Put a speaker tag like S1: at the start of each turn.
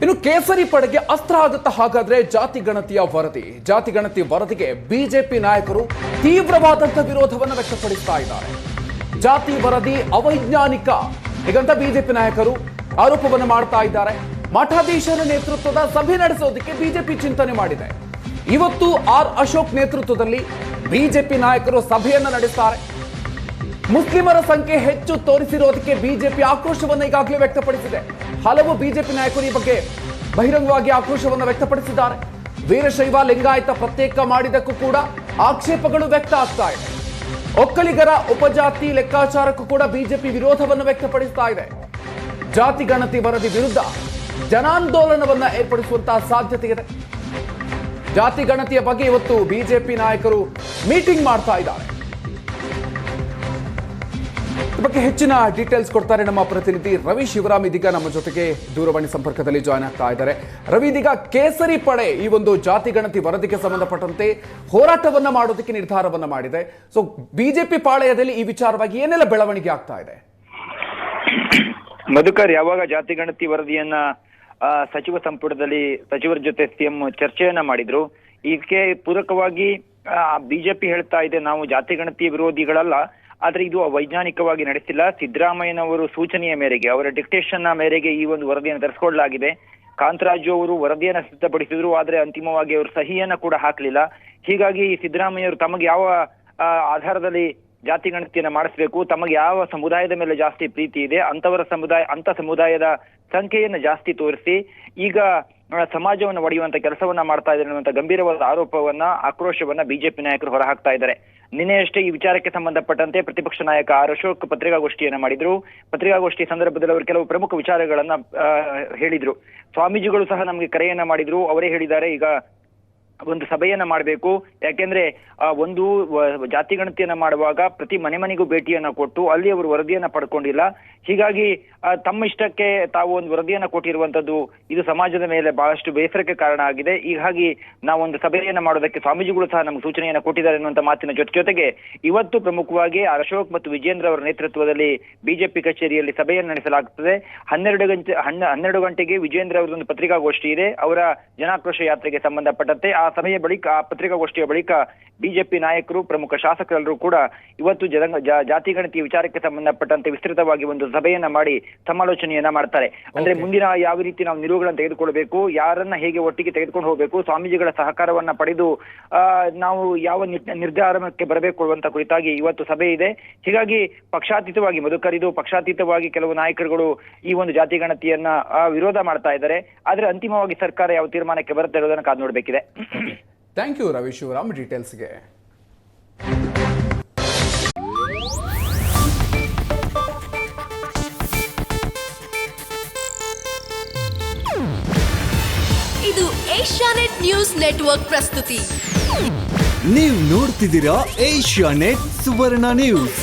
S1: ಇನ್ನು ಕೇಸರಿ ಪಡೆಗೆ ಅಸ್ತ್ರ ಆಗುತ್ತಾ ಹಾಗಾದ್ರೆ ಜಾತಿ ಗಣತಿ ವರದಿಗೆ ಬಿಜೆಪಿ ನಾಯಕರು ತೀವ್ರವಾದಂತಹ ವಿರೋಧವನ್ನು ವ್ಯಕ್ತಪಡಿಸ್ತಾ ಇದ್ದಾರೆ. ಜಾತಿ ವರದಿ ಅವೈಜ್ಞಾನಿಕ ಹೀಗಂತ ಬಿಜೆಪಿ ನಾಯಕರು ಆರೋಪವನ್ನು ಮಾಡ್ತಾ ಇದ್ದಾರೆ. ಮಠಾಧೀಶರ ನೇತೃತ್ವದ ಸಭೆ ನಡೆಸೋದಕ್ಕೆ ಬಿಜೆಪಿ ಚಿಂತನೆ ಮಾಡಿದೆ. ಇವತ್ತು ಆರ್ ಅಶೋಕ್ ನೇತೃತ್ವದಲ್ಲಿ ಬಿಜೆಪಿ ನಾಯಕರು ಸಭೆಯನ್ನ ನಡೆಸ್ತಾರೆ. ಮುಸ್ಲಿಮರ ಸಂಖ್ಯೆ ಹೆಚ್ಚು ತೋರಿಸಿರೋದಕ್ಕೆ ಬಿಜೆಪಿ ಆಕ್ರೋಶವನ್ನು ಈಗಾಗಲೇ ವ್ಯಕ್ತಪಡಿಸಿದೆ. ಹಲವು ಬಿಜೆಪಿ ನಾಯಕರು ಈ ಬಗ್ಗೆ ಬಹಿರಂಗವಾಗಿ ಆಕ್ರೋಶವನ್ನು ವ್ಯಕ್ತಪಡಿಸಿದ್ದಾರೆ. ವೀರಶೈವ ಲಿಂಗಾಯತ ಪ್ರತ್ಯೇಕ ಮಾಡಿದಕ್ಕೂ ಕೂಡ ಆಕ್ಷೇಪಗಳು ವ್ಯಕ್ತ ಆಗ್ತಾ ಇದೆ. ಒಕ್ಕಲಿಗರ ಉಪಜಾತಿ ಲೆಕ್ಕಾಚಾರಕ್ಕೂ ಕೂಡ ಬಿಜೆಪಿ ವಿರೋಧವನ್ನು ವ್ಯಕ್ತಪಡಿಸ್ತಾ ಇದೆ. ಜಾತಿ ಗಣತಿ ವರದಿ ವಿರುದ್ಧ ಜನಾಂದೋಲನವನ್ನ ಏರ್ಪಡಿಸುವಂತಹ ಸಾಧ್ಯತೆ ಇದೆ. ಜಾತಿ ಗಣತಿಯ ಬಗ್ಗೆ ಇವತ್ತು ಬಿಜೆಪಿ ನಾಯಕರು ಮೀಟಿಂಗ್ ಮಾಡ್ತಾ ಇದ್ದಾರೆ. ಬಗ್ಗೆ ಹೆಚ್ಚಿನ ಡೀಟೇಲ್ಸ್ ಕೊಡ್ತಾರೆ ನಮ್ಮ ಪ್ರತಿನಿಧಿ ರವಿ ಶಿವರಾಮ್. ಇದೀಗ ನಮ್ಮ ಜೊತೆಗೆ ದೂರವಾಣಿ ಸಂಪರ್ಕದಲ್ಲಿ ಜಾಯ್ನ್ ಆಗ್ತಾ ಇದ್ದಾರೆ. ರವಿ, ಇದೀಗ ಕೇಸರಿ ಪಡೆ ಈ ಒಂದು ಜಾತಿ ಗಣತಿ ವರದಿಗೆ ಸಂಬಂಧಪಟ್ಟಂತೆ ಹೋರಾಟವನ್ನ ಮಾಡೋದಕ್ಕೆ ನಿರ್ಧಾರವನ್ನ ಮಾಡಿದೆ. ಸೊ ಬಿಜೆಪಿ ಪಾಳೆಯದಲ್ಲಿ ಈ ವಿಚಾರವಾಗಿ ಏನೆಲ್ಲ ಬೆಳವಣಿಗೆ ಆಗ್ತಾ ಇದೆ?
S2: ಮಧುಕರ್, ಯಾವಾಗ ಜಾತಿ ಗಣತಿ ವರದಿಯನ್ನ ಸಚಿವ ಸಂಪುಟದಲ್ಲಿ ಸಚಿವರ ಜೊತೆ ಸಿಎಂ ಚರ್ಚೆಯನ್ನ ಮಾಡಿದ್ರು, ಇದಕ್ಕೆ ಪೂರಕವಾಗಿ ಬಿಜೆಪಿ ಹೇಳ್ತಾ ಇದೆ ನಾವು ಜಾತಿ ಗಣತಿ ವಿರೋಧಿಗಳಲ್ಲ, ಆದ್ರೆ ಇದು ವೈಜ್ಞಾನಿಕವಾಗಿ ನಡೆಸಿಲ್ಲ. ಸಿದ್ದರಾಮಯ್ಯನವರು ಸೂಚನೆಯ ಮೇರೆಗೆ, ಅವರ ಡಿಕ್ಟೇಷನ್ ಮೇರೆಗೆ ಈ ಒಂದು ವರದಿಯನ್ನು ತರಿಸಿಕೊಳ್ಳಲಾಗಿದೆ. ಕಾಂತರಾಜು ಅವರು ವರದಿಯನ್ನ ಸಿದ್ಧಪಡಿಸಿದ್ರು, ಆದ್ರೆ ಅಂತಿಮವಾಗಿ ಅವರು ಸಹಿಯನ್ನ ಕೂಡ ಹಾಕಲಿಲ್ಲ. ಹೀಗಾಗಿ ಸಿದ್ದರಾಮಯ್ಯವರು ತಮಗೆ ಯಾವ ಆಧಾರದಲ್ಲಿ ಜಾತಿ ಗಣತಿಯನ್ನ ಮಾಡಿಸಬೇಕು, ತಮಗೆ ಯಾವ ಸಮುದಾಯದ ಮೇಲೆ ಜಾಸ್ತಿ ಪ್ರೀತಿ ಇದೆ ಅಂತ ಸಮುದಾಯದ ಸಂಖ್ಯೆಯನ್ನು ಜಾಸ್ತಿ ತೋರಿಸಿ ಈಗ ಸಮಾಜವನ್ನು ಒಡೆಯುವಂತ ಕೆಲಸವನ್ನ ಮಾಡ್ತಾ ಇದ್ದಾರೆ ಅನ್ನುವಂತ ಗಂಭೀರವಾದ ಆಕ್ರೋಶವನ್ನ ಬಿಜೆಪಿ ನಾಯಕರು ಹೊರಹಾಕ್ತಾ ಇದ್ದಾರೆ. ನಿನ್ನೆಯಷ್ಟೇ ಈ ವಿಚಾರಕ್ಕೆ ಸಂಬಂಧಪಟ್ಟಂತೆ ಪ್ರತಿಪಕ್ಷ ನಾಯಕ ಆರ್ ಅಶೋಕ್ ಪತ್ರಿಕಾಗೋಷ್ಠಿಯನ್ನ ಮಾಡಿದ್ರು. ಪತ್ರಿಕಾಗೋಷ್ಠಿ ಸಂದರ್ಭದಲ್ಲಿ ಅವರು ಕೆಲವು ಪ್ರಮುಖ ವಿಚಾರಗಳನ್ನ ಹೇಳಿದ್ರು. ಸ್ವಾಮೀಜಿಗಳು ಸಹ ನಮಗೆ ಕರೆಯನ್ನ ಮಾಡಿದ್ರು. ಅವರೇ ಹೇಳಿದ್ದಾರೆ, ಈಗ ಒಂದು ಸಭೆಯನ್ನ ಮಾಡಬೇಕು, ಯಾಕೆಂದ್ರೆ ಒಂದು ಜಾತಿ ಗಣತಿಯನ್ನ ಮಾಡುವಾಗ ಪ್ರತಿ ಮನೆಗೂ ಭೇಟಿಯನ್ನ ಕೊಟ್ಟು ಅಲ್ಲಿ ಅವರು ವರದಿಯನ್ನ ಪಡ್ಕೊಂಡಿಲ್ಲ. ಹೀಗಾಗಿ ತಮ್ಮ ಇಷ್ಟಕ್ಕೆ ತಾವು ಒಂದು ವರದಿಯನ್ನ ಕೊಟ್ಟಿರುವಂತದ್ದು ಇದು ಸಮಾಜದ ಮೇಲೆ ಬಹಳಷ್ಟು ಬೇಸರಕ್ಕೆ ಕಾರಣ ಆಗಿದೆ. ಹೀಗಾಗಿ ನಾವೊಂದು ಸಭೆಯನ್ನ ಮಾಡೋದಕ್ಕೆ ಸ್ವಾಮೀಜಿಗಳು ಸಹ ನಮ್ಗೆ ಸೂಚನೆಯನ್ನ ಕೊಟ್ಟಿದ್ದಾರೆ ಅನ್ನುವಂತ ಮಾತಿನ ಜೊತೆಗೆ ಇವತ್ತು ಪ್ರಮುಖವಾಗಿ ಅಶೋಕ್ ಮತ್ತು ವಿಜೇಂದ್ರ ಅವರ ನೇತೃತ್ವದಲ್ಲಿ ಬಿಜೆಪಿ ಕಚೇರಿಯಲ್ಲಿ ಸಭೆಯನ್ನು ನಡೆಸಲಾಗುತ್ತದೆ. 12 ಗಂಟೆಗೆ ವಿಜೇಂದ್ರ ಅವರದೊಂದು ಪತ್ರಿಕಾಗೋಷ್ಠಿ ಇದೆ, ಅವರ ಜನಾಕ್ರೋಶ ಯಾತ್ರೆಗೆ ಸಂಬಂಧಪಟ್ಟಂತೆ. ಆ ಸಭೆಯ ಬಳಿಕ, ಆ ಪತ್ರಿಕಾಗೋಷ್ಠಿಯ ಬಳಿಕ ಬಿಜೆಪಿ ನಾಯಕರು, ಪ್ರಮುಖ ಶಾಸಕರೆಲ್ಲರೂ ಕೂಡ ಇವತ್ತು ಜಾತಿ ಗಣತಿ ವಿಚಾರಕ್ಕೆ ಸಂಬಂಧಪಟ್ಟಂತೆ ವಿಸ್ತೃತವಾಗಿ ಒಂದು ಸಭೆಯನ್ನ ಮಾಡಿ ಸಮಾಲೋಚನೆಯನ್ನ ಮಾಡ್ತಾರೆ. ಅಂದ್ರೆ ಮುಂದಿನ ಯಾವ ರೀತಿ ನಾವು ನಿಲುವುಗಳನ್ನು ತೆಗೆದುಕೊಳ್ಬೇಕು, ಯಾರನ್ನ ಹೇಗೆ ಒಟ್ಟಿಗೆ ತೆಗೆದುಕೊಂಡು ಹೋಗಬೇಕು, ಸ್ವಾಮೀಜಿಗಳ ಸಹಕಾರವನ್ನ ಪಡೆದು ನಾವು ಯಾವ ನಿರ್ಧಾರಕ್ಕೆ ಬರಬೇಕು ಅನ್ನುವಂತ ಕುರಿತಾಗಿ ಇವತ್ತು ಸಭೆ ಇದೆ. ಹೀಗಾಗಿ ಪಕ್ಷಾತೀತವಾಗಿ ಮಧುಕರಿದು ಪಕ್ಷಾತೀತವಾಗಿ ಕೆಲವು ನಾಯಕರುಗಳು ಈ ಒಂದು ಜಾತಿ ಗಣತಿಯನ್ನ ವಿರೋಧ ಮಾಡ್ತಾ ಇದ್ದಾರೆ. ಆದ್ರೆ ಅಂತಿಮವಾಗಿ ಸರ್ಕಾರ ಯಾವ ತೀರ್ಮಾನಕ್ಕೆ ಬರುತ್ತೆ ಇರೋದನ್ನ ಕಾದು ನೋಡ್ಬೇಕಿದೆ.
S1: ಥ್ಯಾಂಕ್ ಯು ರವಿ ಶಿವರಾಮ್ ಡೀಟೇಲ್ಸ್ಗೆ.
S3: ಇದು ಏಷ್ಯಾನೆಟ್ ನ್ಯೂಸ್ ನೆಟ್ವರ್ಕ್ ಪ್ರಸ್ತುತಿ.
S4: ನೀವು ನೋಡ್ತಿದ್ದೀರಾ ಏಷ್ಯಾನೆಟ್ ಸುವರ್ಣ ನ್ಯೂಸ್.